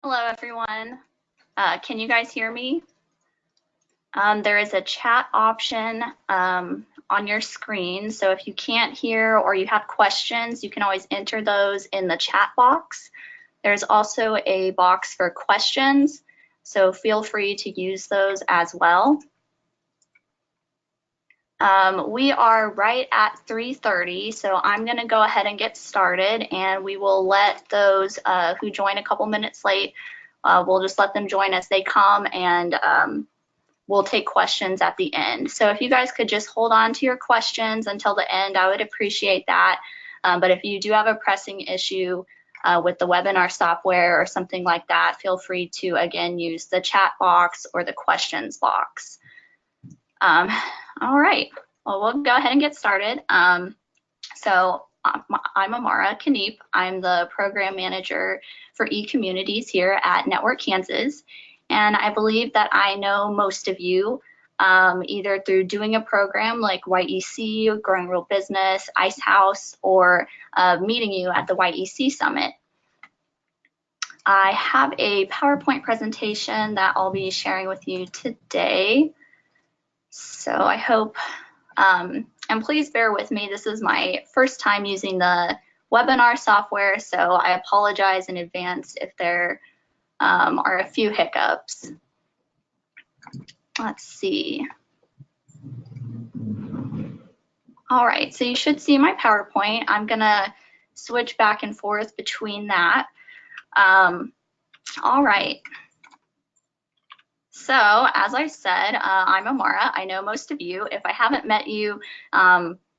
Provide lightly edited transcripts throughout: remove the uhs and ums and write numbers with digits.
Hello, everyone. Can you guys hear me? There is a chat option on your screen. So if you can't hear or you have questions, you can always enter those in the chat box. There's also a box for questions, so feel free to use those as well. We are right at 3:30, so I'm going to go ahead and get started, and we will let those who join a couple minutes late, we'll just let them join as they come, and we'll take questions at the end. So if you guys could just hold on to your questions until the end, I would appreciate that. But if you do have a pressing issue with the webinar software or something like that, feel free to, again, use the chat box or the questions box. All right, well, we'll go ahead and get started. So I'm Amara Kniep. I'm the program manager for e-communities here at Network Kansas. And I believe that I know most of you either through doing a program like YEC, Growing Real Business, Ice House, or meeting you at the YEC Summit. I have a PowerPoint presentation that I'll be sharing with you today. So I hope, and please bear with me, this is my first time using the webinar software, so I apologize in advance if there are a few hiccups. Let's see. All right, so you should see my PowerPoint. I'm gonna switch back and forth between that. All right. So as I said, I'm Amara. I know most of you. If I haven't met you,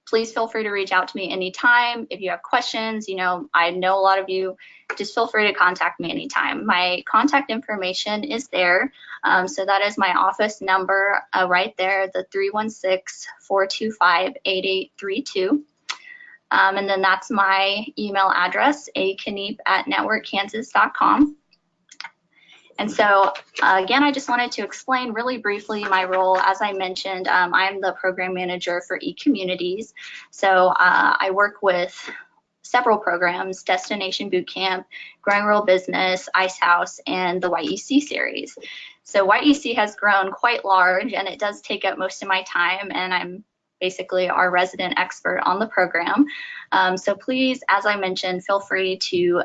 please feel free to reach out to me anytime. If you have questions, you know, I know a lot of you, just feel free to contact me anytime. My contact information is there. So that is my office number right there, the 316-425-8832. And then that's my email address, akniep@networkkansas.com. And so, again, I just wanted to explain really briefly my role. As I mentioned, I'm the program manager for e-communities. So I work with several programs, Destination Bootcamp, Growing Real Business, Ice House, and the YEC series. So YEC has grown quite large, and it does take up most of my time, and I'm basically our resident expert on the program. So please, as I mentioned, feel free to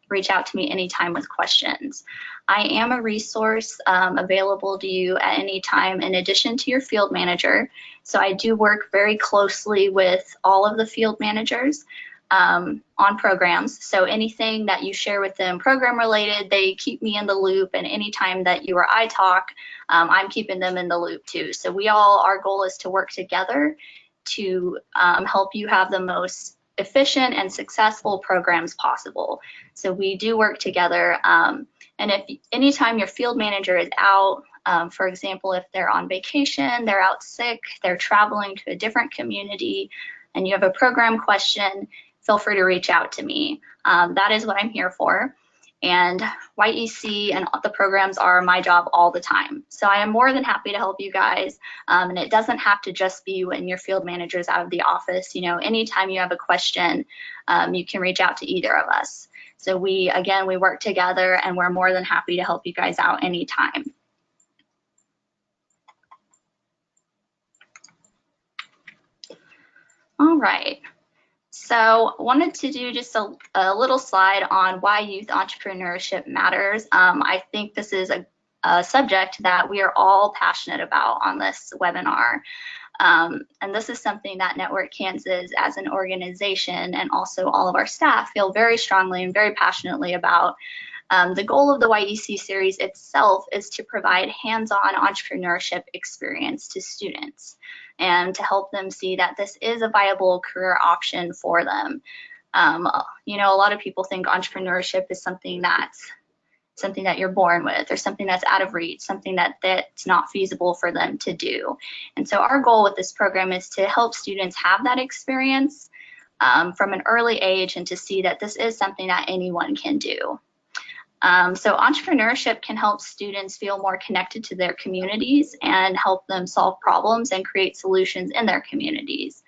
reach out to me anytime with questions. I am a resource available to you at any time in addition to your field manager. So I do work very closely with all of the field managers on programs. So anything that you share with them program related, they keep me in the loop, and anytime that you or I talk, I'm keeping them in the loop too. So our goal is to work together to help you have the most efficient and successful programs possible. So we do work together. And if anytime your field manager is out, for example, if they're on vacation, they're out sick, they're traveling to a different community, and you have a program question, feel free to reach out to me. That is what I'm here for. And YEC and the programs are my job all the time. So I am more than happy to help you guys. And it doesn't have to just be when your field manager's out of the office. You know, anytime you have a question, you can reach out to either of us. So we work together, and we're more than happy to help you guys out anytime. All right. So wanted to do just a little slide on why youth entrepreneurship matters. I think this is a subject that we are all passionate about on this webinar. And this is something that Network Kansas as an organization and also all of our staff feel very strongly and very passionately about. The goal of the YEC series itself is to provide hands-on entrepreneurship experience to students and to help them see that this is a viable career option for them. You know, a lot of people think entrepreneurship is something that you're born with, or something that's out of reach, something that's not feasible for them to do. And so our goal with this program is to help students have that experience from an early age, and to see that this is something that anyone can do. So entrepreneurship can help students feel more connected to their communities and help them solve problems and create solutions in their communities.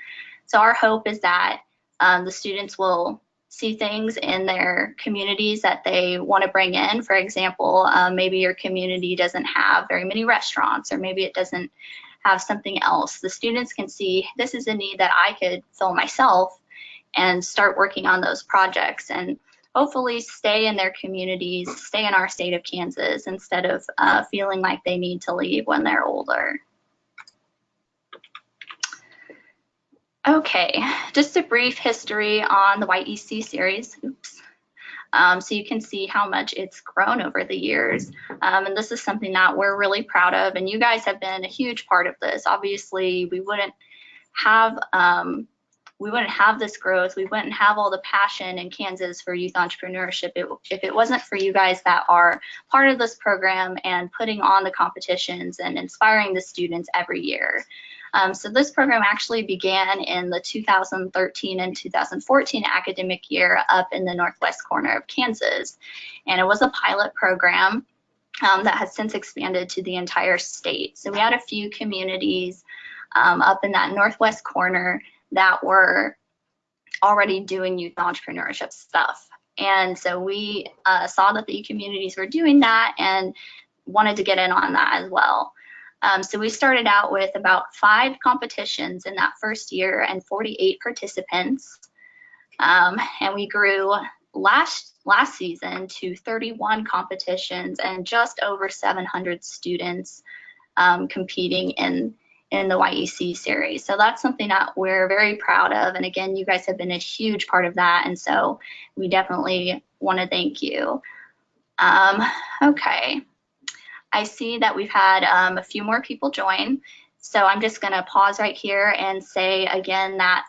So our hope is that the students will see things in their communities that they want to bring in. For example, maybe your community doesn't have very many restaurants, or maybe it doesn't have something else. The students can see, this is a need that I could fill myself, and start working on those projects, and hopefully stay in their communities, stay in our state of Kansas, instead of feeling like they need to leave when they're older. Okay, just a brief history on the YEC series. Oops. So you can see how much it's grown over the years. And this is something that we're really proud of, and you guys have been a huge part of this. Obviously, we wouldn't have this growth, we wouldn't have all the passion in Kansas for youth entrepreneurship if it wasn't for you guys that are part of this program and putting on the competitions and inspiring the students every year. So this program actually began in the 2013 and 2014 academic year up in the northwest corner of Kansas. And it was a pilot program that has since expanded to the entire state. So we had a few communities up in that northwest corner that were already doing youth entrepreneurship stuff. And so we saw that the communities were doing that and wanted to get in on that as well. So we started out with about 5 competitions in that first year and 48 participants. And we grew last season to 31 competitions and just over 700 students competing in the YEC series. So that's something that we're very proud of. And again, you guys have been a huge part of that. And so we definitely want to thank you. Okay. I see that we've had a few more people join. So I'm just going to pause right here and say again that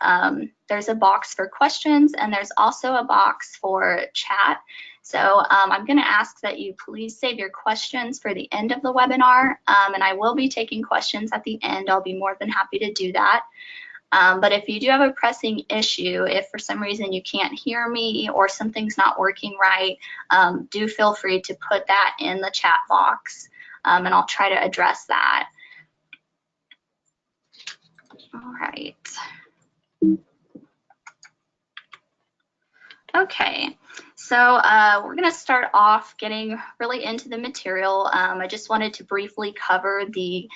there's a box for questions, and there's also a box for chat. So I'm going to ask that you please save your questions for the end of the webinar, and I will be taking questions at the end. I'll be more than happy to do that. But if you do have a pressing issue, if for some reason you can't hear me or something's not working right, do feel free to put that in the chat box, and I'll try to address that. All right. Okay, so we're going to start off getting really into the material. I just wanted to briefly cover the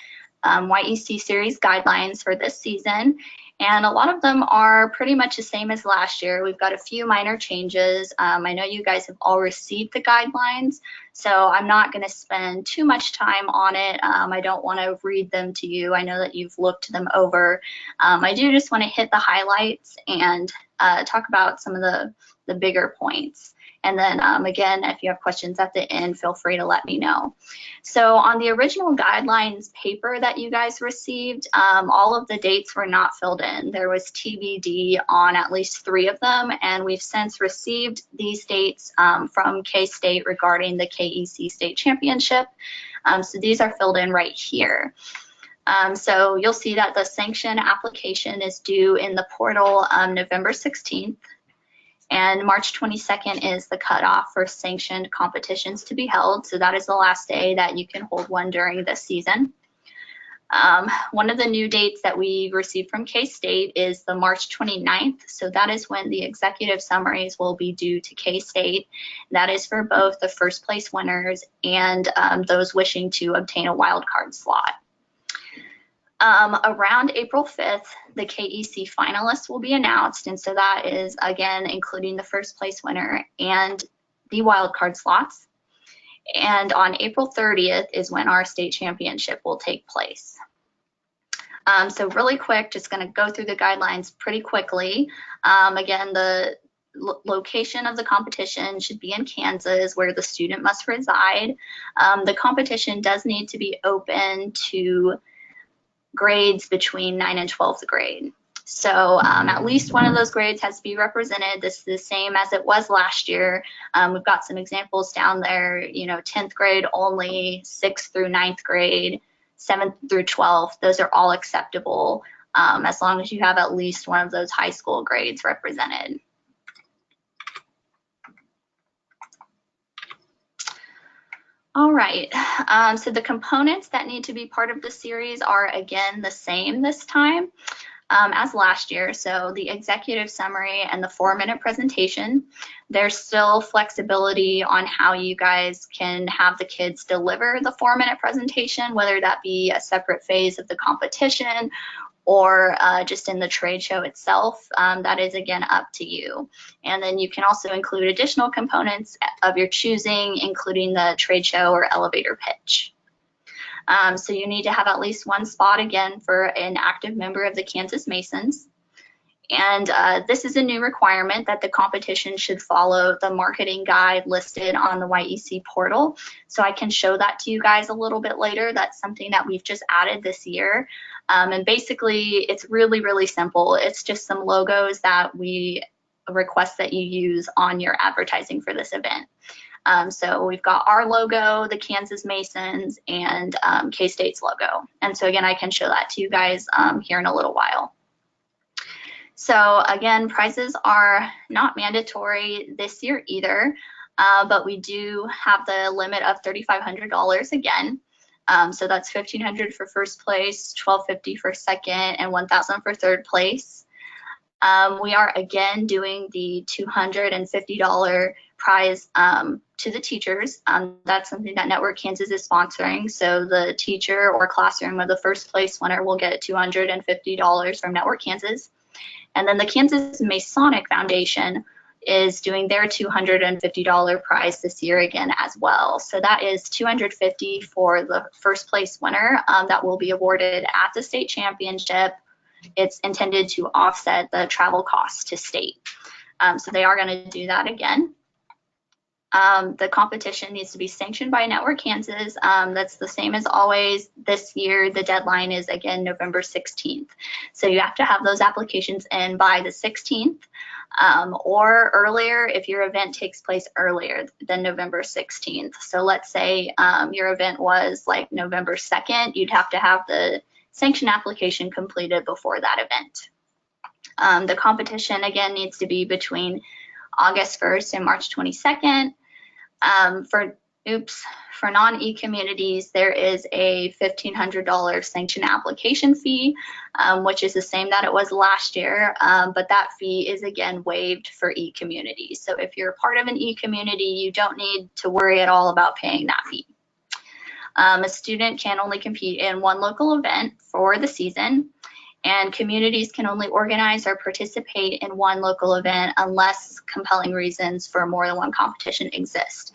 YEC Series Guidelines for this season, and a lot of them are pretty much the same as last year. We've got a few minor changes. I know you guys have all received the guidelines, so I'm not going to spend too much time on it. I don't want to read them to you. I know that you've looked them over. I do just want to hit the highlights and talk about some of the bigger points. And then again, if you have questions at the end, feel free to let me know. So on the original guidelines paper that you guys received, all of the dates were not filled in. There was TBD on at least 3 of them, and we've since received these dates from K-State regarding the KEC State Championship. So these are filled in right here. So you'll see that the sanction application is due in the portal November 16th. And March 22nd is the cutoff for sanctioned competitions to be held. So that is the last day that you can hold one during this season. One of the new dates that we received from K-State is the March 29th. So that is when the executive summaries will be due to K-State. That is for both the first place winners and those wishing to obtain a wildcard slot. Around April 5th, the KEC finalists will be announced, and so that is, again, including the first place winner and the wildcard slots. And on April 30th is when our state championship will take place. So really quick, just going to go through the guidelines pretty quickly. Again, the location of the competition should be in Kansas, where the student must reside. The competition does need to be open to grades between 9th and 12th grade. So at least one of those grades has to be represented. This is the same as it was last year. We've got some examples down there, 10th grade only, 6th through 9th grade, 7th through 12th. Those are all acceptable as long as you have at least one of those high school grades represented. All right, so the components that need to be part of the series are again the same this time. as last year. So the executive summary and the 4-minute presentation, there's still flexibility on how you guys can have the kids deliver the 4-minute presentation, whether that be a separate phase of the competition or just in the trade show itself. That is, again, up to you. And then you can also include additional components of your choosing, including the trade show or elevator pitch. So you need to have at least one spot, again, for an active member of the Kansas Masons. And this is a new requirement that the competition should follow the marketing guide listed on the YEC portal. So I can show that to you guys a little bit later. That's something that we've just added this year. And basically, it's really, really simple. It's just some logos that we request that you use on your advertising for this event. So we've got our logo, the Kansas Masons, and K-State's logo. And so again, I can show that to you guys here in a little while. So again, prizes are not mandatory this year either, but we do have the limit of $3,500 again. So that's $1,500 for first place, $1,250 for second, and $1,000 for third place. We are again doing the $250 prize to the teachers. That's something that Network Kansas is sponsoring. So the teacher or classroom of the first place winner will get $250 from Network Kansas. And then the Kansas Masonic Foundation is doing their $250 prize this year again as well. So that is $250 for the first place winner that will be awarded at the state championship. It's intended to offset the travel costs to state. So they are going to do that again. The competition needs to be sanctioned by Network Kansas. That's the same as always. This year, the deadline is, again, November 16th. So you have to have those applications in by the 16th or earlier if your event takes place earlier than November 16th. So let's say your event was like November 2nd. You'd have to have the sanction application completed before that event. The competition, again, needs to be between August 1st and March 22nd. For non-e-communities, there is a $1,500 sanction application fee, which is the same that it was last year, but that fee is again waived for e-communities. So if you're part of an e-community, you don't need to worry at all about paying that fee. A student can only compete in one local event for the season, and communities can only organize or participate in one local event unless compelling reasons for more than one competition exist.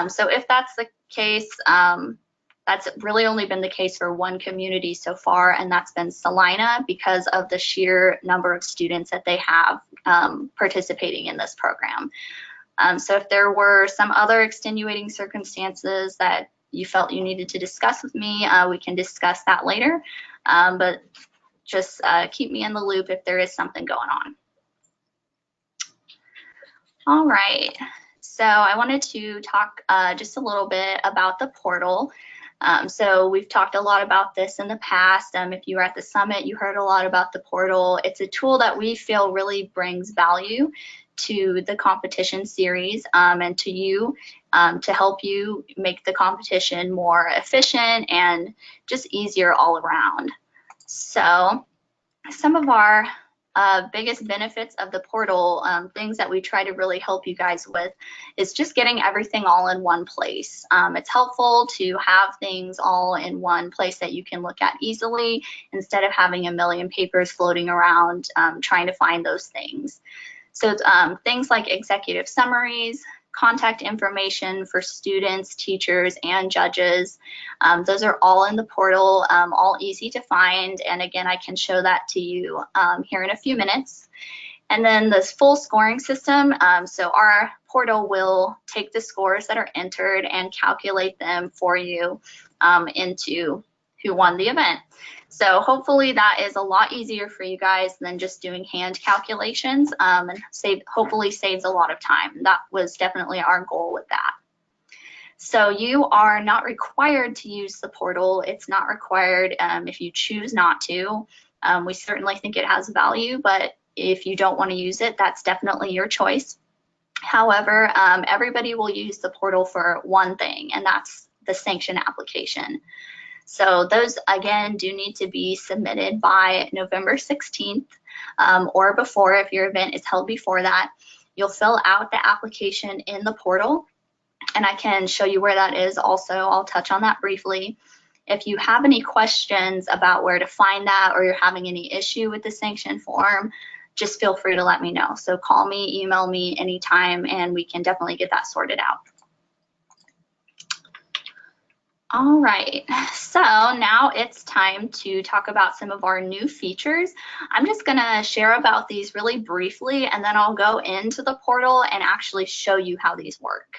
So if that's the case, that's really only been the case for one community so far, and that's been Salina because of the sheer number of students that they have participating in this program. So if there were some other extenuating circumstances that you felt you needed to discuss with me, we can discuss that later. But just keep me in the loop if there is something going on. All right, so I wanted to talk just a little bit about the portal. So we've talked a lot about this in the past. If you were at the summit, you heard a lot about the portal. It's a tool that we feel really brings value to the competition series and to you to help you make the competition more efficient and just easier all around. So some of our biggest benefits of the portal, things that we try to really help you guys with, is just getting everything all in one place. It's helpful to have things all in one place that you can look at easily instead of having a million papers floating around trying to find those things. So things like executive summaries, contact information for students, teachers, and judges. Those are all in the portal, all easy to find. And again, I can show that to you here in a few minutes. And then this full scoring system. So our portal will take the scores that are entered and calculate them for you into who won the event. So hopefully that is a lot easier for you guys than just doing hand calculations and hopefully saves a lot of time. That was definitely our goal with that. So you are not required to use the portal. It's not required if you choose not to. We certainly think it has value, but if you don't want to use it, that's definitely your choice. However, everybody will use the portal for one thing, and that's the sanction application. So those, again, do need to be submitted by November 16th or before. If your event is held before that, you'll fill out the application in the portal, and I can show you where that is also. I'll touch on that briefly. If you have any questions about where to find that, or you're having any issue with the sanction form, just feel free to let me know. So call me, email me anytime, and we can definitely get that sorted out. All right, so now it's time to talk about some of our new features. I'm just gonna share about these really briefly, and then I'll go into the portal and actually show you how these work.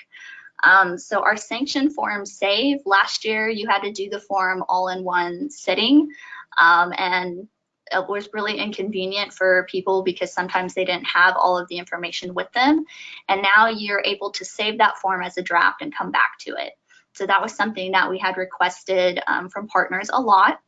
So our sanction form save, last year you had to do the form all in one sitting, and it was really inconvenient for people because sometimes they didn't have all of the information with them. And now you're able to save that form as a draft and come back to it. So that was something that we had requested from partners a lot.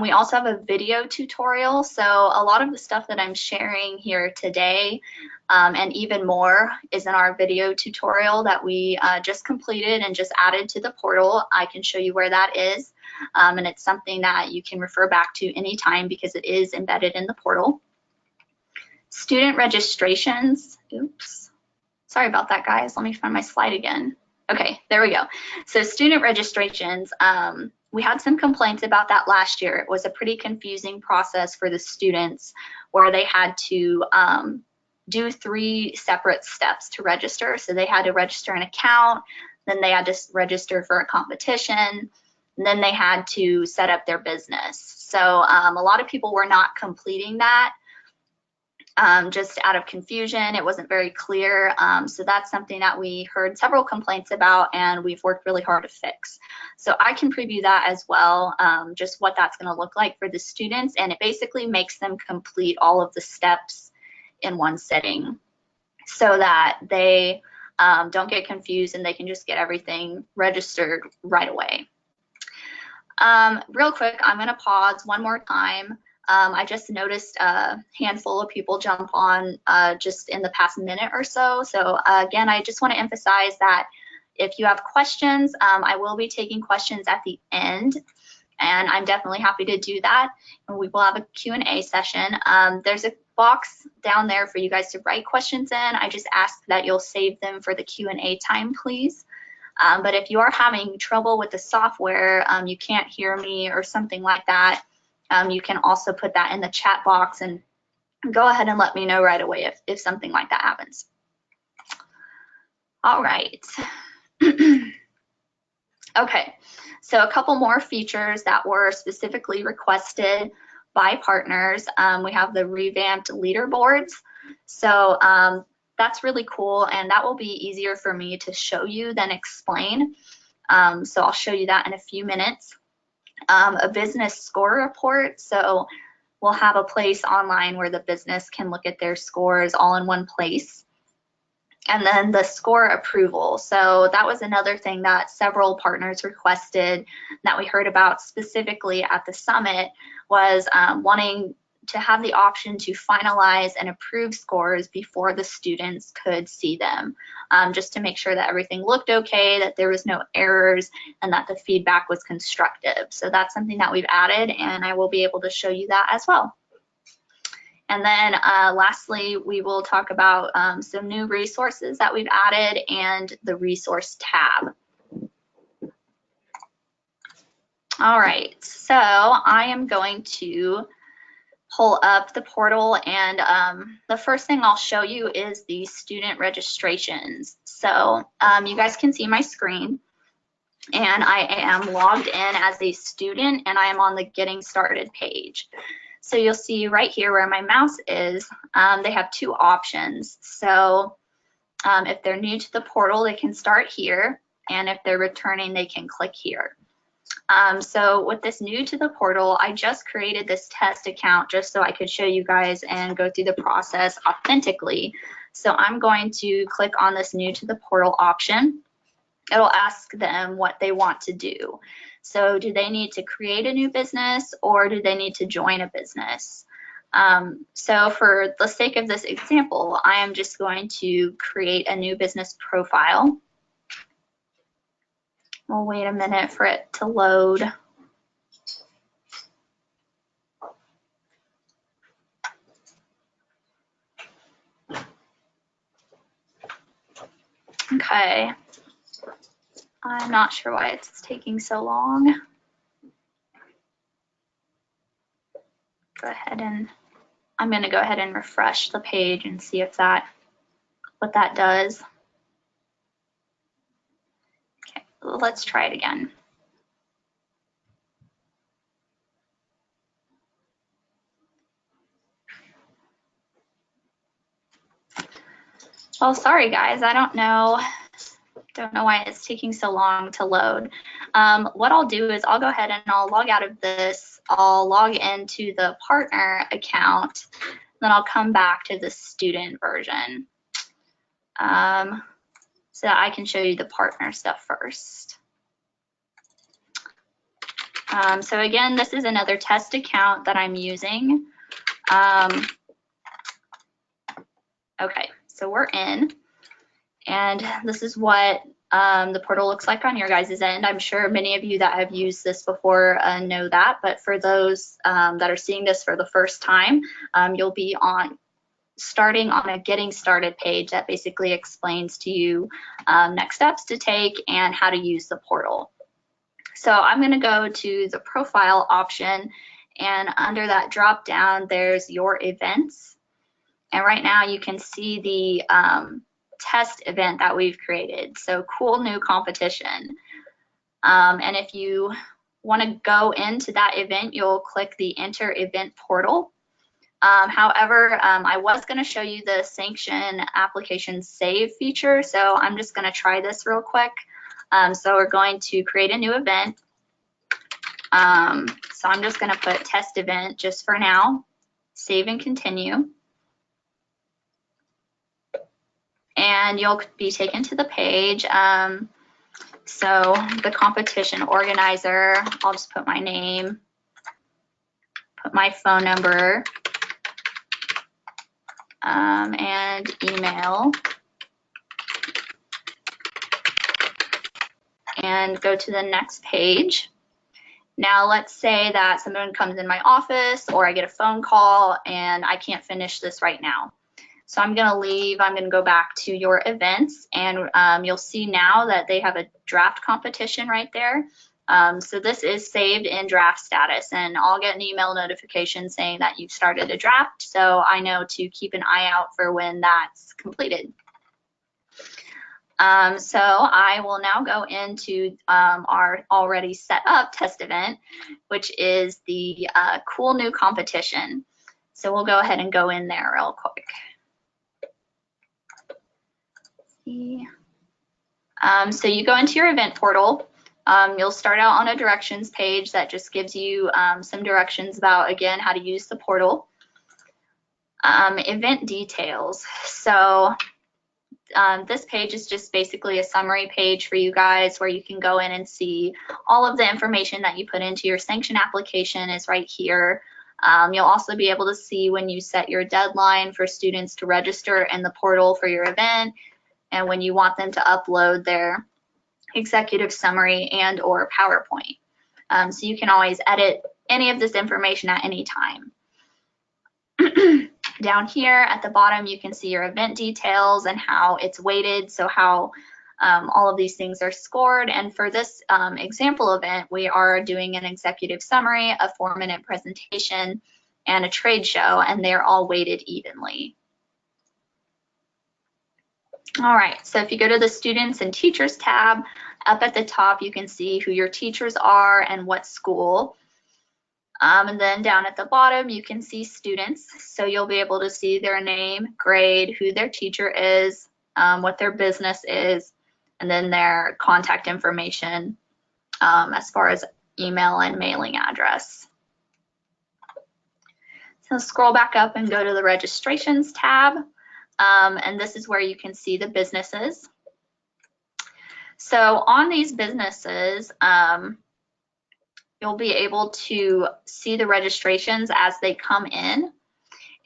We also have a video tutorial. So a lot of the stuff that I'm sharing here today and even more is in our video tutorial that we just completed and just added to the portal. I can show you where that is. And it's something that you can refer back to anytime because it is embedded in the portal. Student registrations. Oops. Sorry about that, guys. Let me find my slide again. Okay, there we go. So student registrations, we had some complaints about that last year. It was a pretty confusing process for the students where they had to do 3 separate steps to register. So they had to register an account, then they had to register for a competition, and then they had to set up their business. So a lot of people were not completing that. Just out of confusion, it wasn't very clear. So that's something that we heard several complaints about and we've worked really hard to fix. So I can preview that as well, just what that's going to look like for the students, and it basically makes them complete all of the steps in one sitting so that they don't get confused and they can just get everything registered right away. Real quick, I'm going to pause one more time. I just noticed a handful of people jump on just in the past minute or so. So again, I just want to emphasize that if you have questions, I will be taking questions at the end, and I'm definitely happy to do that. And we will have a Q&A session. There's a box down there for you guys to write questions in. I just ask that you'll save them for the Q&A time, please. But if you are having trouble with the software, you can't hear me or something like that, you can also put that in the chat box and go ahead and let me know right away if something like that happens. All right. Okay, so a couple more features that were specifically requested by partners. We have the revamped leaderboards. So that's really cool, and that will be easier for me to show you than explain. So I'll show you that in a few minutes. A business score report. So we'll have a place online where the business can look at their scores all in one place. And then the score approval. So that was another thing that several partners requested that we heard about specifically at the summit, was wanting to have the option to finalize and approve scores before the students could see them, just to make sure that everything looked okay, that there was no errors, and that the feedback was constructive. So that's something that we've added, and I will be able to show you that as well. And then lastly, we will talk about some new resources that we've added and the resource tab. All right, so I am going to pull up the portal, and the first thing I'll show you is the student registrations. So you guys can see my screen, and I am logged in as a student, and I am on the Getting Started page. So you'll see right here where my mouse is, they have 2 options. So if they're new to the portal, they can start here, and if they're returning, they can click here. So with this new to the portal, I just created this test account just so I could show you guys and go through the process authentically. So I'm going to click on this new to the portal option. It'll ask them what they want to do. So do they need to create a new business, or do they need to join a business? So for the sake of this example, I am just going to create a new business profile. We'll wait a minute for it to load. Okay. I'm not sure why it's taking so long. Go ahead and I'm going to go ahead and refresh the page and see if what that does. Okay, let's try it again. Well, sorry guys, I don't know why it's taking so long to load. What I'll do is I'll go ahead and I'll log out of this. I'll log into the partner account, then I'll come back to the student version so that I can show you the partner stuff first. So again, this is another test account that I'm using. Okay, so we're in, and this is what the portal looks like on your guys' end. I'm sure many of you that have used this before know that, but for those that are seeing this for the first time, you'll be starting on a getting started page that basically explains to you next steps to take and how to use the portal. So I'm going to go to the profile option, and under that drop down there's your events. And right now you can see the test event that we've created. So cool new competition. And if you want to go into that event, you'll click the enter event portal. However, I was going to show you the sanction application save feature. So I'm just going to try this real quick. So we're going to create a new event. So I'm just going to put test event just for now, save and continue. And you'll be taken to the page. So the competition organizer, I'll just put my name, put my phone number, and email, and go to the next page. Now let's say that someone comes in my office or I get a phone call and I can't finish this right now. So I'm going to leave, I'm going to go back to your events, and you'll see now that they have a draft competition right there. So this is saved in draft status, and I'll get an email notification saying that you've started a draft, so I know to keep an eye out for when that's completed. So I will now go into our already set up test event, which is the cool new competition. So we'll go ahead and go in there real quick. So you go into your event portal. You'll start out on a directions page that just gives you some directions about, again, how to use the portal. Event details. So this page is just basically a summary page for you guys where you can go in and see all of the information that you put into your sanction application is right here. You'll also be able to see when you set your deadline for students to register in the portal for your event, and when you want them to upload their executive summary and or PowerPoint. So you can always edit any of this information at any time. Down here at the bottom, you can see your event details and how it's weighted, so how all of these things are scored. And for this example event, we are doing an executive summary, a 4-minute presentation, and a trade show, and they're all weighted evenly. All right, so if you go to the Students and Teachers tab, up at the top you can see who your teachers are and what school. And then down at the bottom you can see students, so you'll be able to see their name, grade, who their teacher is, what their business is, and then their contact information as far as email and mailing address. So scroll back up and go to the Registrations tab. And this is where you can see the businesses. So on these businesses, you'll be able to see the registrations as they come in.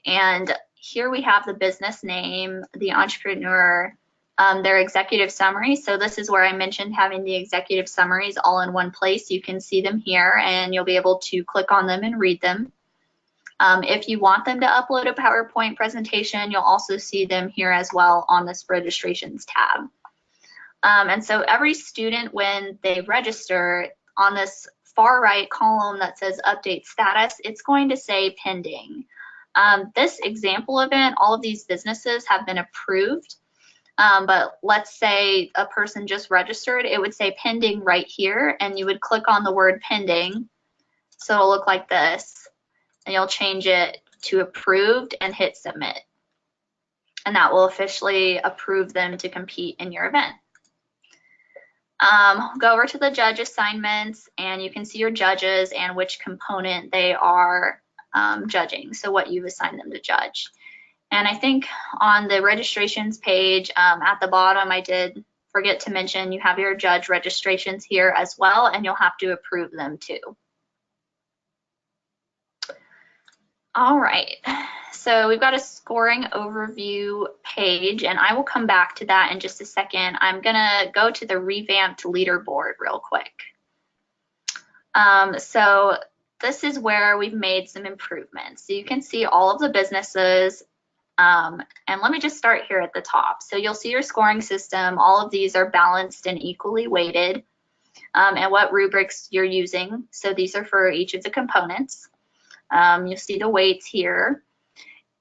And here we have the business name, the entrepreneur, their executive summary. So this is where I mentioned having the executive summaries all in one place. You can see them here and you'll be able to click on them and read them. If you want them to upload a PowerPoint presentation, you'll also see them here as well on this Registrations tab. And so every student, when they register, on this far right column that says update status, it's going to say pending. This example event, all of these businesses have been approved, but let's say a person just registered, it would say pending right here, and you would click on the word pending. So it'll look like this, and you'll change it to approved and hit submit. And that will officially approve them to compete in your event. Go over to the judge assignments, and you can see your judges and which component they are judging, so what you've assigned them to judge. And I think on the registrations page at the bottom, I did forget to mention you have your judge registrations here as well, and you'll have to approve them too. All right, so we've got a scoring overview page, and I will come back to that in just a second. I'm gonna go to the revamped leaderboard real quick. So this is where we've made some improvements. So you can see all of the businesses, and let me just start here at the top. So you'll see your scoring system. All of these are balanced and equally weighted, and what rubrics you're using. So these are for each of the components. You'll see the weights here.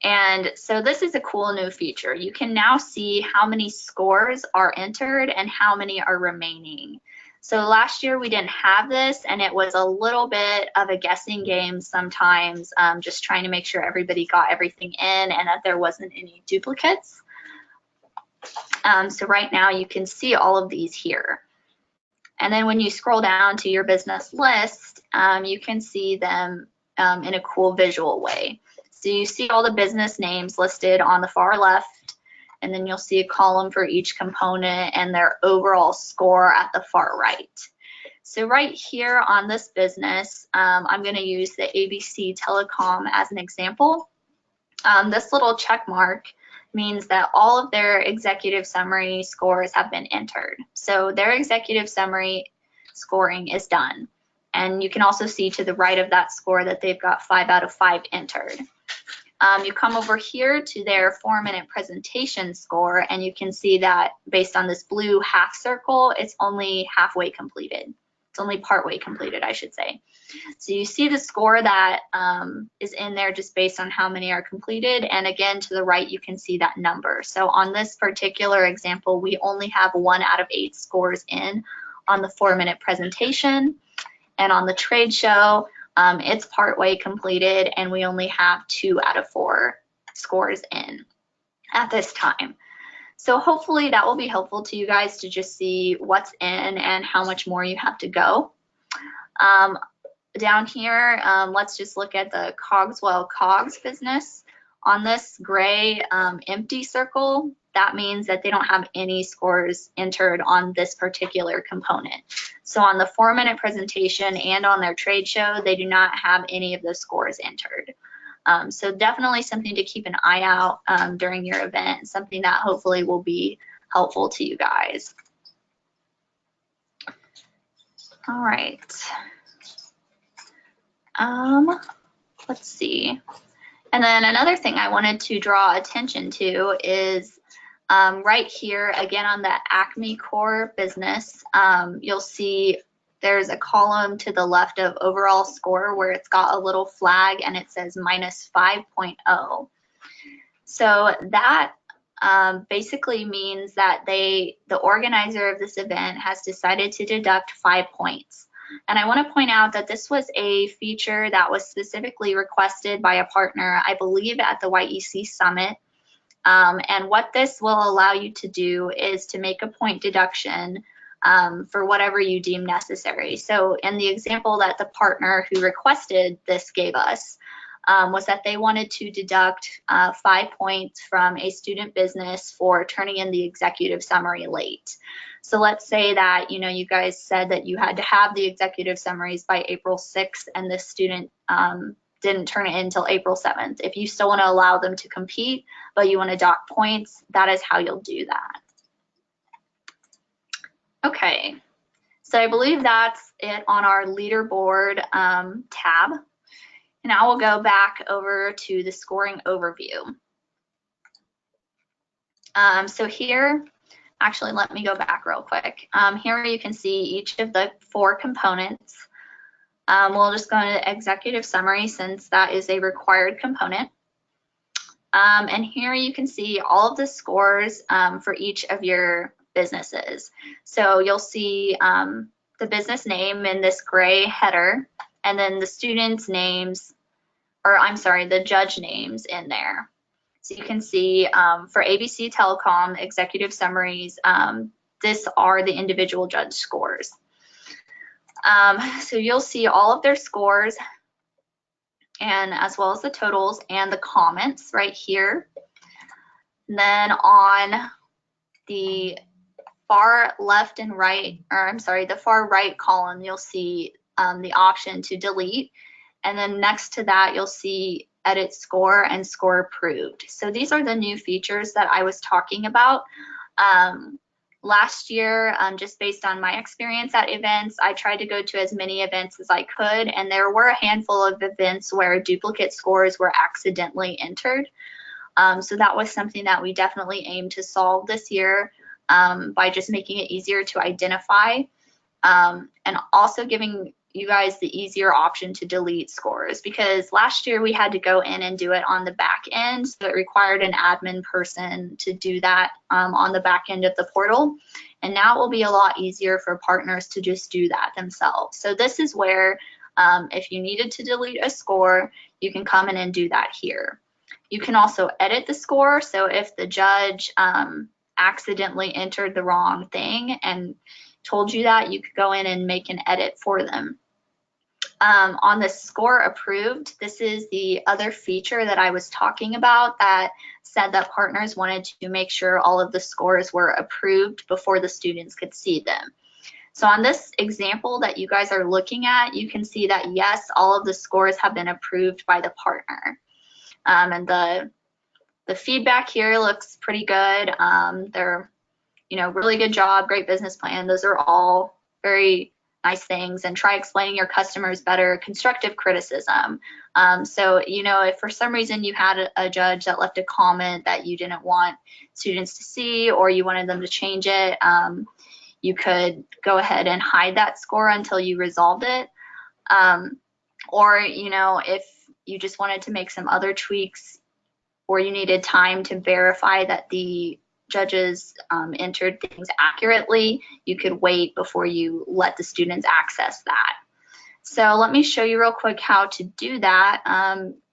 And so this is a cool new feature. You can now see how many scores are entered and how many are remaining. So last year we didn't have this, and it was a little bit of a guessing game sometimes, just trying to make sure everybody got everything in and that there wasn't any duplicates. So right now you can see all of these here. And then when you scroll down to your business list, you can see them in a cool visual way. So you see all the business names listed on the far left, and then you'll see a column for each component and their overall score at the far right. So right here on this business, I'm going to use the ABC Telecom as an example. This little check mark means that all of their executive summary scores have been entered. So their executive summary scoring is done. And you can also see to the right of that score that they've got 5 out of 5 entered. You come over here to their 4-minute presentation score, and you can see that based on this blue half circle, it's only halfway completed. It's only partway completed, I should say. So you see the score that is in there just based on how many are completed. And again, to the right, you can see that number. So on this particular example, we only have 1 out of 8 scores in on the 4-minute presentation. And on the trade show, it's partway completed, and we only have 2 out of 4 scores in at this time. So hopefully that will be helpful to you guys to just see what's in and how much more you have to go. Down here, let's just look at the Cogswell Cogs business. On this gray empty circle, that means that they don't have any scores entered on this particular component. So on the 4-minute presentation and on their trade show, they do not have any of those scores entered. So definitely something to keep an eye out during your event, something that hopefully will be helpful to you guys. All right. Let's see. And then another thing I wanted to draw attention to is right here, again on the Acme Core business, you'll see there's a column to the left of overall score where it's got a little flag and it says minus 5.0. So that basically means that the organizer of this event has decided to deduct 5 points. And I want to point out that this was a feature that was specifically requested by a partner, I believe at the YEC Summit. And what this will allow you to do is to make a point deduction for whatever you deem necessary. So in the example that the partner who requested this gave us was that they wanted to deduct 5 points from a student business for turning in the executive summary late. So let's say that, you know, you guys said that you had to have the executive summaries by April 6th and this student didn't turn it in until April 7th. If you still want to allow them to compete, but you want to dock points, that is how you'll do that. Okay, so I believe that's it on our leaderboard tab. And now we'll go back over to the scoring overview. So here Actually, let me go back real quick. Here you can see each of the 4 components. We'll just go into executive summary since that is a required component. And here you can see all of the scores for each of your businesses. So you'll see the business name in this gray header, and then the students' names, or I'm sorry, the judge names in there. So you can see for ABC Telecom executive summaries, this are the individual judge scores. So you'll see all of their scores, and as well as the totals and the comments right here. And then on the far left and right, or I'm sorry, the far right column, you'll see the option to delete. And then next to that, you'll see edit score and score approved. So these are the new features that I was talking about. Last year, just based on my experience at events, I tried to go to as many events as I could, and there were a handful of events where duplicate scores were accidentally entered. So that was something that we definitely aimed to solve this year by just making it easier to identify, and also giving you guys the easier option to delete scores, because last year we had to go in and do it on the back end, so it required an admin person to do that on the back end of the portal, and now it will be a lot easier for partners to just do that themselves. So this is where if you needed to delete a score, you can come in and do that here. You can also edit the score, so if the judge accidentally entered the wrong thing and told you that, you could go in and make an edit for them. On the score approved, this is the other feature that I was talking about that said that partners wanted to make sure all of the scores were approved before the students could see them. So on this example that you guys are looking at, you can see that yes, all of the scores have been approved by the partner. And the feedback here looks pretty good. They're, really good job, great business plan. Those are all very nice things, and try explaining your customers better, constructive criticism. So, if for some reason you had a judge that left a comment that you didn't want students to see, or you wanted them to change it, you could go ahead and hide that score until you resolved it. Or, if you just wanted to make some other tweaks, or you needed time to verify that the judges entered things accurately, you could wait before you let the students access that. So let me show you real quick how to do that.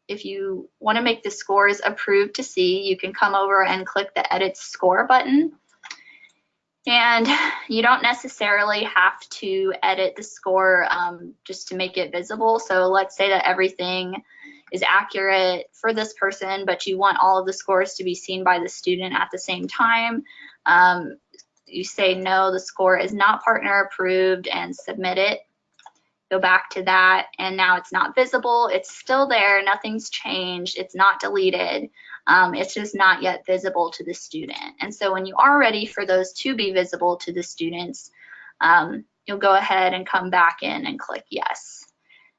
If you want to make the scores approved to see, you can come over and click the Edit Score button. And you don't necessarily have to edit the score just to make it visible. So let's say that everything is accurate for this person, but you want all of the scores to be seen by the student at the same time. You say, no, the score is not partner approved, and submit it. Go back to that, and now it's not visible. It's still there, nothing's changed, it's not deleted. It's just not yet visible to the student. And so when you are ready for those to be visible to the students, you'll go ahead and come back in and click yes.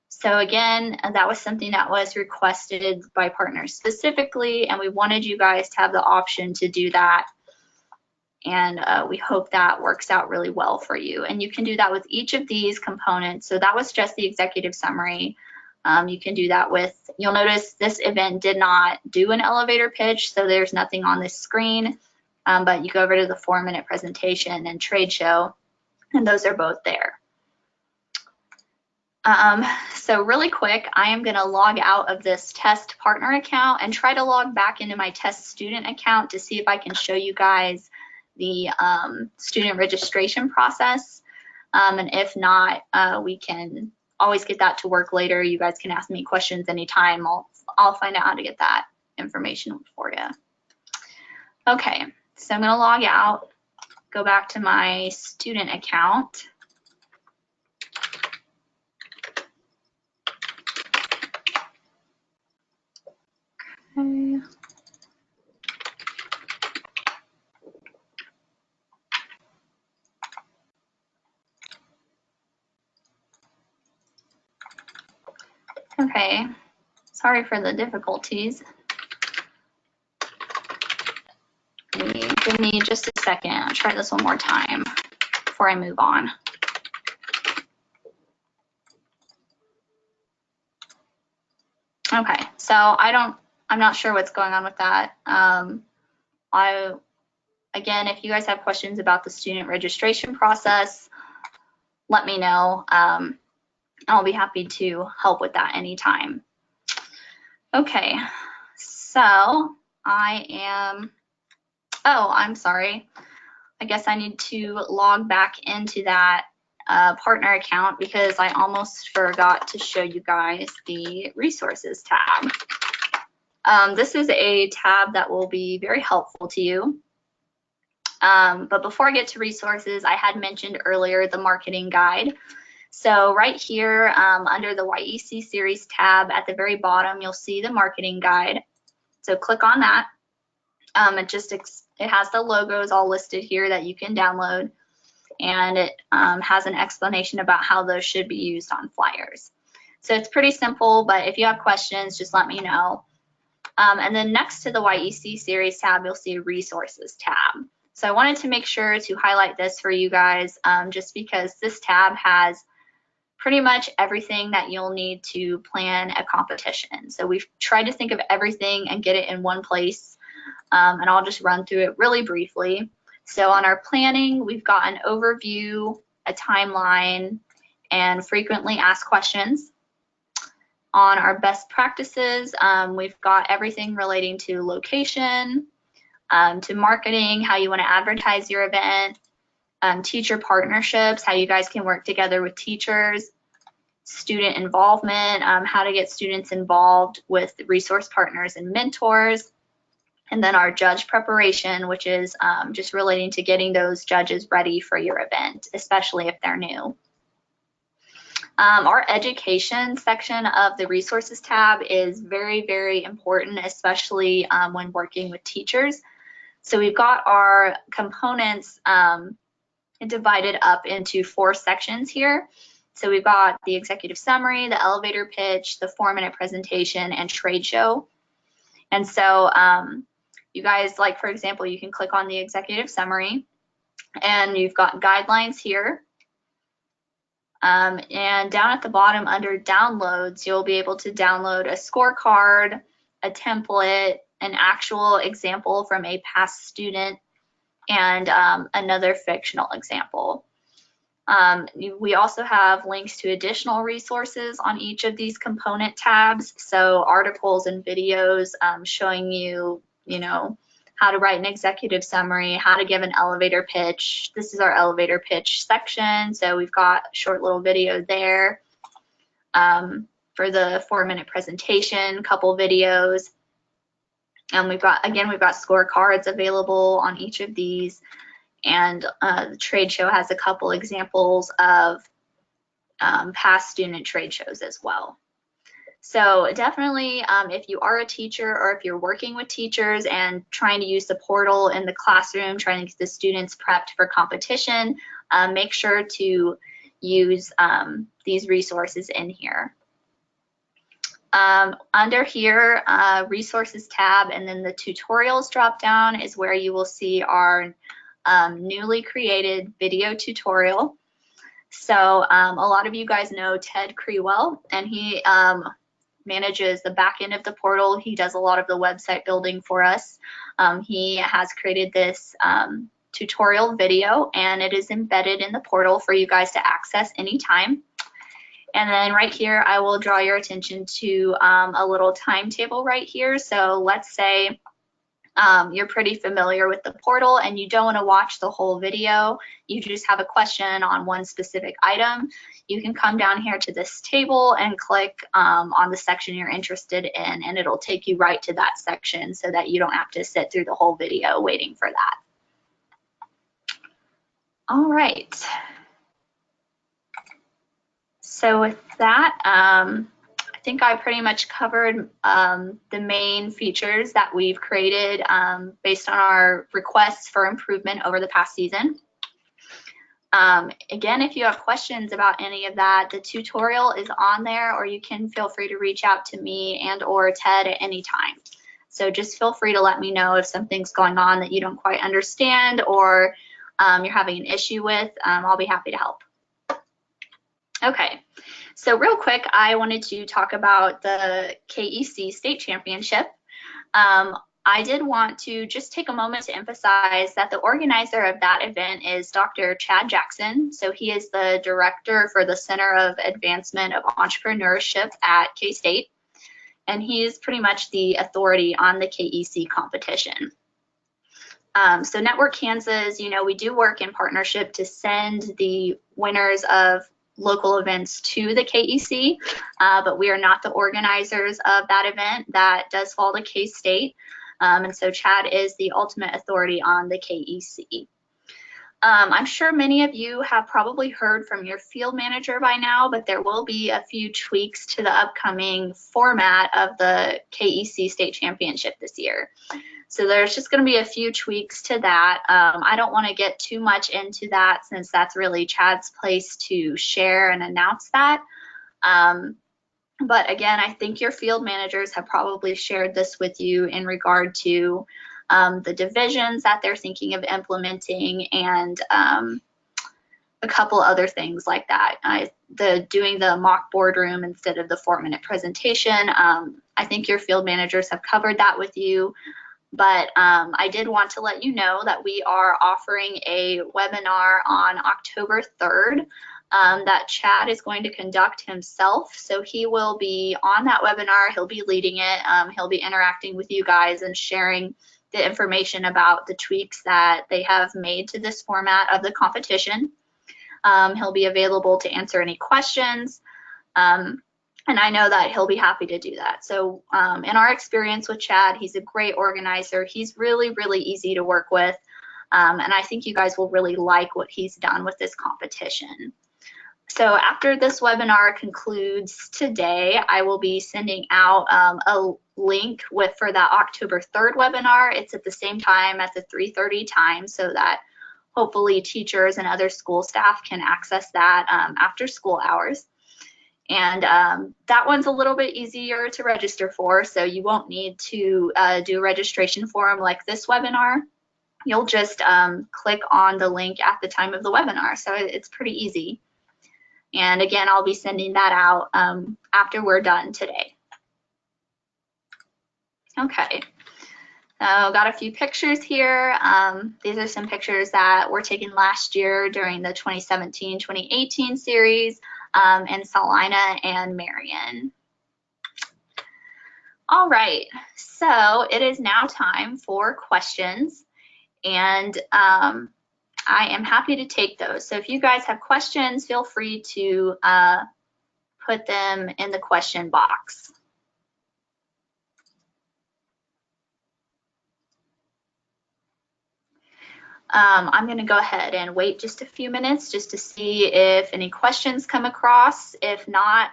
So again, that was something that was requested by partners specifically, and we wanted you guys to have the option to do that. And we hope that works out really well for you. And you can do that with each of these components. So that was just the executive summary. You can do that with, you'll notice this event did not do an elevator pitch, so there's nothing on this screen, but you go over to the 4-minute presentation and trade show, and those are both there. So really quick, I am going to log out of this test partner account and try to log back into my test student account to see if I can show you guys the student registration process. And if not, we can always get that to work later. You guys can ask me questions anytime. I'll find out how to get that information for you. Okay, so I'm going to log out, go back to my student account. Okay. Okay, sorry for the difficulties. Give me just a second. I'll try this one more time before I move on. Okay, so I'm not sure what's going on with that. Again, if you guys have questions about the student registration process, let me know. I'll be happy to help with that anytime. Okay, so I'm sorry. I guess I need to log back into that partner account because I almost forgot to show you guys the resources tab. This is a tab that will be very helpful to you. But before I get to resources, I had mentioned earlier the marketing guide. So right here under the YEC Series tab at the very bottom, you'll see the marketing guide. So click on that. It has the logos all listed here that you can download, and it has an explanation about how those should be used on flyers. So it's pretty simple, but if you have questions, just let me know. And then next to the YEC Series tab, you'll see a Resources tab. So I wanted to make sure to highlight this for you guys just because this tab has pretty much everything that you'll need to plan a competition. So we've tried to think of everything and get it in one place, and I'll just run through it really briefly. So on our planning, we've got an overview, a timeline, and frequently asked questions. On our best practices, we've got everything relating to location, to marketing, how you want to advertise your event, teacher partnerships, how you guys can work together with teachers, student involvement, how to get students involved with resource partners and mentors, and then our judge preparation, which is just relating to getting those judges ready for your event, especially if they're new. Our education section of the resources tab is very, very important, especially when working with teachers. So we've got our components divided up into 4 sections here. So we've got the executive summary, the elevator pitch, the 4-minute presentation, and trade show. And so you guys, like for example, you can click on the executive summary, and you've got guidelines here. And down at the bottom under downloads, you'll be able to download a scorecard, a template, an actual example from a past student, and another fictional example. We also have links to additional resources on each of these component tabs. So articles and videos showing you, how to write an executive summary, how to give an elevator pitch. This is our elevator pitch section. So we've got a short little video there for the 4-minute presentation, a couple videos. And we've got scorecards available on each of these. And the trade show has a couple examples of past student trade shows as well. So definitely, if you are a teacher or if you're working with teachers and trying to use the portal in the classroom, trying to get the students prepped for competition, make sure to use these resources in here. Under here, resources tab, and then the tutorials drop down is where you will see our newly created video tutorial. So a lot of you guys know Ted Crewell, and he manages the back end of the portal. He does a lot of the website building for us. He has created this tutorial video, and it is embedded in the portal for you guys to access anytime. And then right here, I will draw your attention to a little timetable right here. So let's say you're pretty familiar with the portal and you don't want to watch the whole video. You just have a question on one specific item. You can come down here to this table and click on the section you're interested in, and it'll take you right to that section so that you don't have to sit through the whole video waiting for that. All right. So with that, I think I pretty much covered the main features that we've created based on our requests for improvement over the past season. Again, if you have questions about any of that, the tutorial is on there, or you can feel free to reach out to me and or Ted at any time. So just feel free to let me know if something's going on that you don't quite understand or you're having an issue with. I'll be happy to help. Okay, so real quick, I wanted to talk about the KEC State Championship. I did want to just take a moment to emphasize that the organizer of that event is Dr. Chad Jackson. So he is the director for the Center of Advancement of Entrepreneurship at K-State, and he is pretty much the authority on the KEC competition. So Network Kansas, you know, we do work in partnership to send the winners of local events to the KEC, but we are not the organizers of that event. That does fall to K-State. And so Chad is the ultimate authority on the KEC. I'm sure many of you have probably heard from your field manager by now, but there will be a few tweaks to the upcoming format of the KEC State Championship this year. So there's just going to be a few tweaks to that. I don't want to get too much into that since that's really Chad's place to share and announce that. But again, I think your field managers have probably shared this with you in regard to the divisions that they're thinking of implementing and a couple other things like that. Doing the mock boardroom instead of the 4-minute presentation. I think your field managers have covered that with you. But I did want to let you know that we are offering a webinar on October 3rd that Chad is going to conduct himself. So he will be on that webinar, he'll be leading it, he'll be interacting with you guys and sharing the information about the tweaks that they have made to this format of the competition. He'll be available to answer any questions. And I know that he'll be happy to do that. So in our experience with Chad, he's a great organizer. He's really, really easy to work with. And I think you guys will really like what he's done with this competition. So after this webinar concludes today, I will be sending out a link for that October 3rd webinar. It's at the same time at the 3:30 time so that hopefully teachers and other school staff can access that after school hours. And that one's a little bit easier to register for, so you won't need to do a registration form like this webinar. You'll just click on the link at the time of the webinar, so it's pretty easy. And again, I'll be sending that out after we're done today. Okay, so got a few pictures here. These are some pictures that were taken last year during the 2017-2018 series. In Salina and Marion. All right, so it is now time for questions, and I am happy to take those. So if you guys have questions, feel free to put them in the question box. I'm going to go ahead and wait just a few minutes just to see if any questions come across. If not,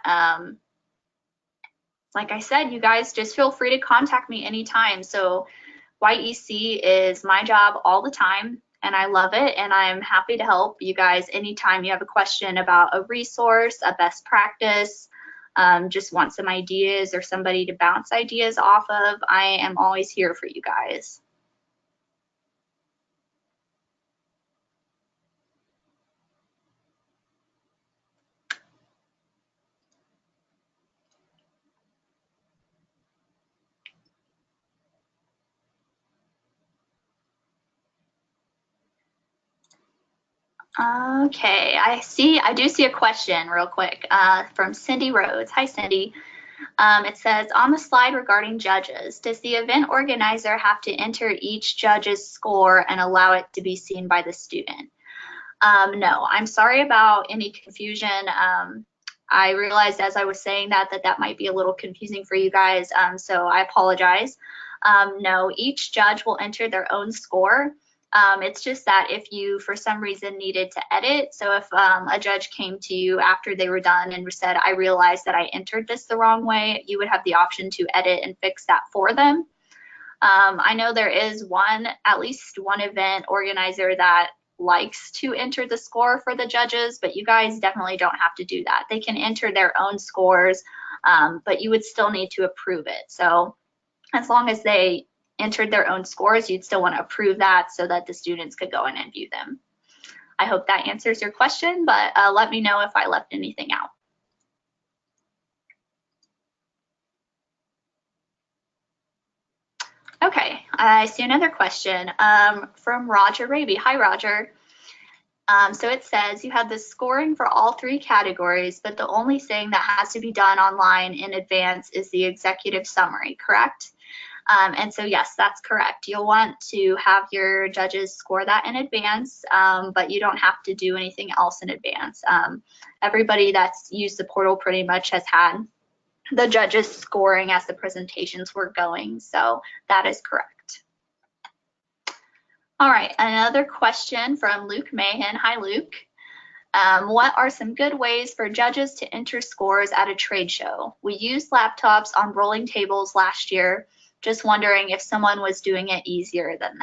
like I said, you guys just feel free to contact me anytime. So YEC is my job all the time, and I love it, and I'm happy to help you guys anytime you have a question about a resource, a best practice, just want some ideas or somebody to bounce ideas off of. I am always here for you guys. Okay, I do see a question real quick from Cindy Rhodes. Hi, Cindy. It says, on the slide regarding judges, does the event organizer have to enter each judge's score and allow it to be seen by the student? No, I'm sorry about any confusion. I realized as I was saying that might be a little confusing for you guys, so I apologize. No, each judge will enter their own score. It's just that if you, for some reason, needed to edit, so if a judge came to you after they were done and said, I realized that I entered this the wrong way, you would have the option to edit and fix that for them. I know there is at least one event organizer that likes to enter the score for the judges, but you guys definitely don't have to do that. They can enter their own scores, but you would still need to approve it. So as long as they entered their own scores, you'd still want to approve that so that the students could go in and view them. I hope that answers your question, but let me know if I left anything out. Okay, I see another question from Roger Raby. Hi, Roger. So it says you have the scoring for all 3 categories, but the only thing that has to be done online in advance is the executive summary, correct? And so yes, that's correct. You'll want to have your judges score that in advance, but you don't have to do anything else in advance. Everybody that's used the portal pretty much has had the judges scoring as the presentations were going, so that is correct. All right, another question from Luke Mahan. Hi, Luke. What are some good ways for judges to enter scores at a trade show? We used laptops on rolling tables last year. Just wondering if someone was doing it easier than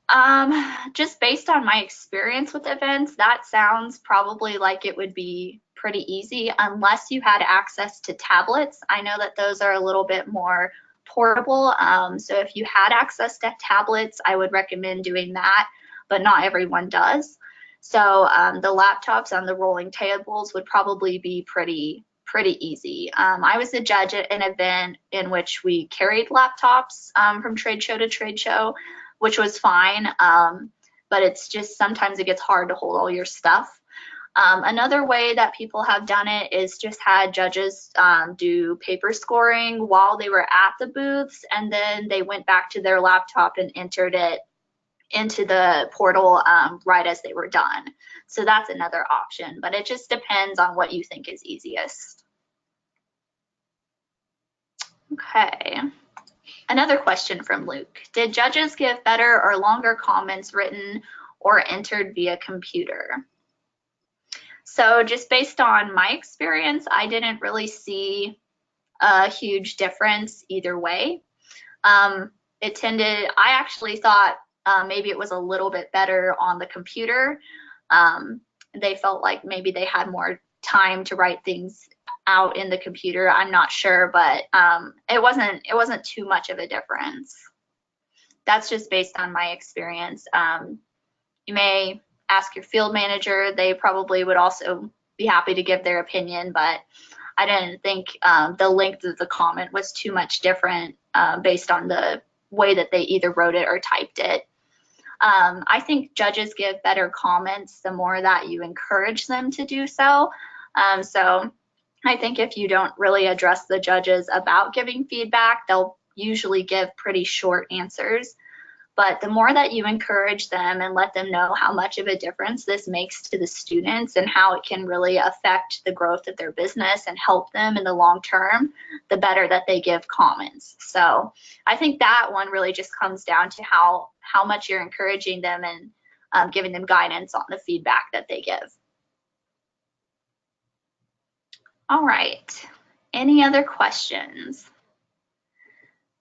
that. Just based on my experience with events, that sounds probably like it would be pretty easy unless you had access to tablets. I know that those are a little bit more portable. So if you had access to tablets, I would recommend doing that, but not everyone does. So the laptops on the rolling tables would probably be pretty easy. I was a judge at an event in which we carried laptops from trade show to trade show, which was fine, but it's just sometimes it gets hard to hold all your stuff. Another way that people have done it is just had judges do paper scoring while they were at the booths, and then they went back to their laptop and entered it into the portal right as they were done. So that's another option, but it just depends on what you think is easiest. Okay, another question from Luke. Did judges give better or longer comments written or entered via computer? So just based on my experience, I didn't really see a huge difference either way. I actually thought maybe it was a little bit better on the computer. They felt like maybe they had more time to write things out in the computer. I'm not sure, but it wasn't too much of a difference. That's just based on my experience. You may ask your field manager. They probably would also be happy to give their opinion, but I didn't think the length of the comment was too much different based on the way that they either wrote it or typed it. I think judges give better comments the more that you encourage them to do so. So I think if you don't really address the judges about giving feedback, they'll usually give pretty short answers. But the more that you encourage them and let them know how much of a difference this makes to the students and how it can really affect the growth of their business and help them in the long term, the better that they give comments. So I think that one really just comes down to how much you're encouraging them and giving them guidance on the feedback that they give. All right, any other questions?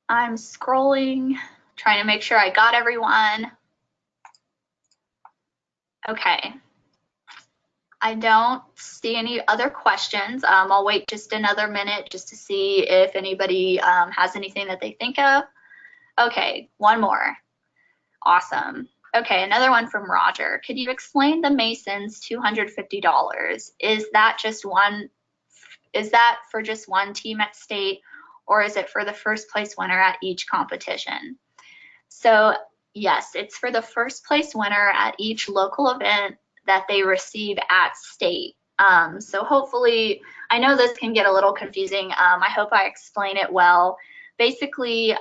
I'm scrolling, trying to make sure I got everyone. Okay, I don't see any other questions. I'll wait just another minute just to see if anybody has anything that they think of. Okay, one more. Awesome. Okay, another one from Roger. Could you explain the Masons $250? Is that for just one team at state, or is it for the first place winner at each competition? So yes, it's for the first place winner at each local event that they receive at state. So hopefully, I know this can get a little confusing. I hope I explain it well. Basically,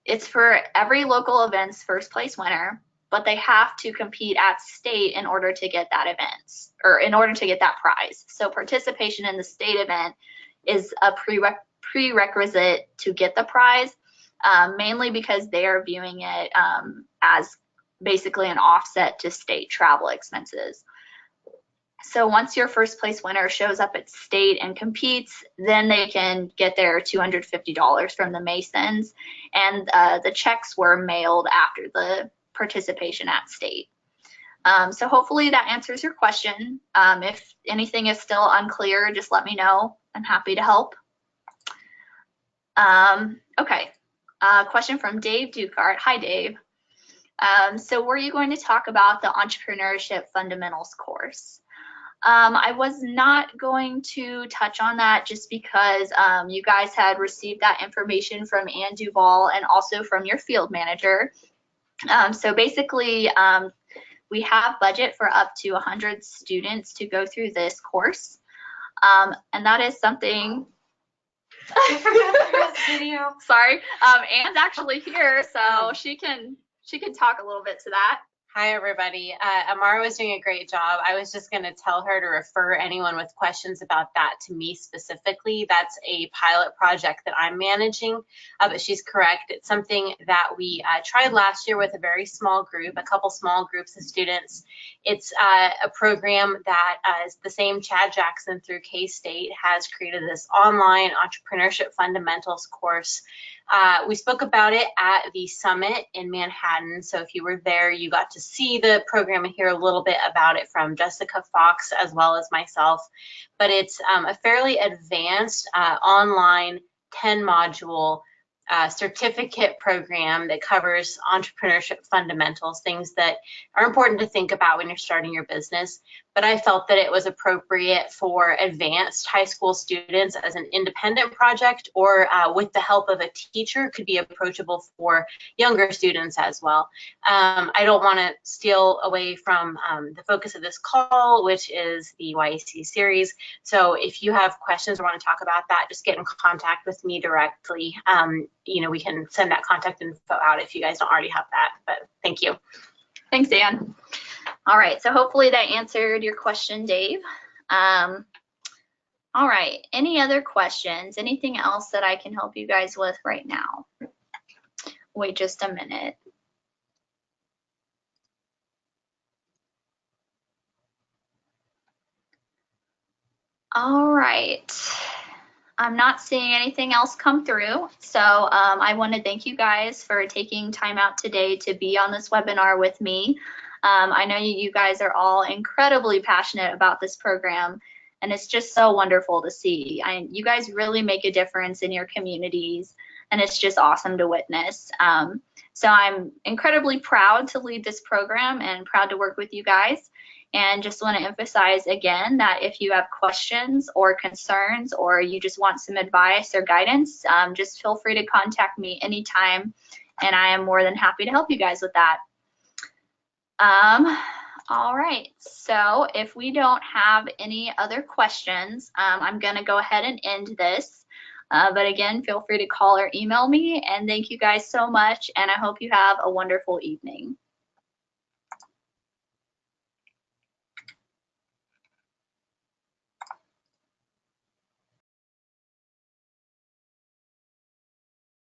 it's for every local event's first place winner, but they have to compete at state in order to get that event, or in order to get that prize. So participation in the state event is a prerequisite to get the prize, mainly because they are viewing it as basically an offset to state travel expenses. So once your first place winner shows up at state and competes, then they can get their $250 from the Masons, and the checks were mailed after the participation at state. So hopefully that answers your question. If anything is still unclear, just let me know. I'm happy to help. Okay, question from Dave Dukart. Hi, Dave. So were you going to talk about the Entrepreneurship Fundamentals course? I was not going to touch on that just because you guys had received that information from Ann Duval and also from your field manager. So basically, we have budget for up to 100 students to go through this course. And that is something. I forgot the rest video. Sorry, Ann's actually here, so she can talk a little bit to that. Hi, everybody. Amara was doing a great job. I was just going to tell her to refer anyone with questions about that to me specifically. That's a pilot project that I'm managing, but she's correct. It's something that we tried last year with a very small group, a couple small groups of students. It's a program that is the same Chad Jackson through K State has created this online entrepreneurship fundamentals course. We spoke about it at the summit in Manhattan. So if you were there, you got to see the program and hear a little bit about it from Jessica Fox as well as myself. But it's a fairly advanced online 10-module certificate program that covers entrepreneurship fundamentals, things that are important to think about when you're starting your business. But I felt that it was appropriate for advanced high school students as an independent project, or with the help of a teacher, could be approachable for younger students as well. I don't want to steal away from the focus of this call, which is the YEC series. So if you have questions or want to talk about that, just get in contact with me directly. You know, we can send that contact info out if you guys don't already have that, but thank you. Thanks, Ann. All right, so hopefully that answered your question, Dave. All right, any other questions? Anything else that I can help you guys with right now? Wait just a minute. All right. I'm not seeing anything else come through. So I want to thank you guys for taking time out today to be on this webinar with me. I know you guys are all incredibly passionate about this program, and it's just so wonderful to see. You guys really make a difference in your communities, and it's just awesome to witness. So I'm incredibly proud to lead this program and proud to work with you guys. And just want to emphasize again that if you have questions or concerns, or you just want some advice or guidance, just feel free to contact me anytime, and I am more than happy to help you guys with that. All right, so if we don't have any other questions, I'm going to go ahead and end this. But again, feel free to call or email me, and thank you guys so much, and I hope you have a wonderful evening.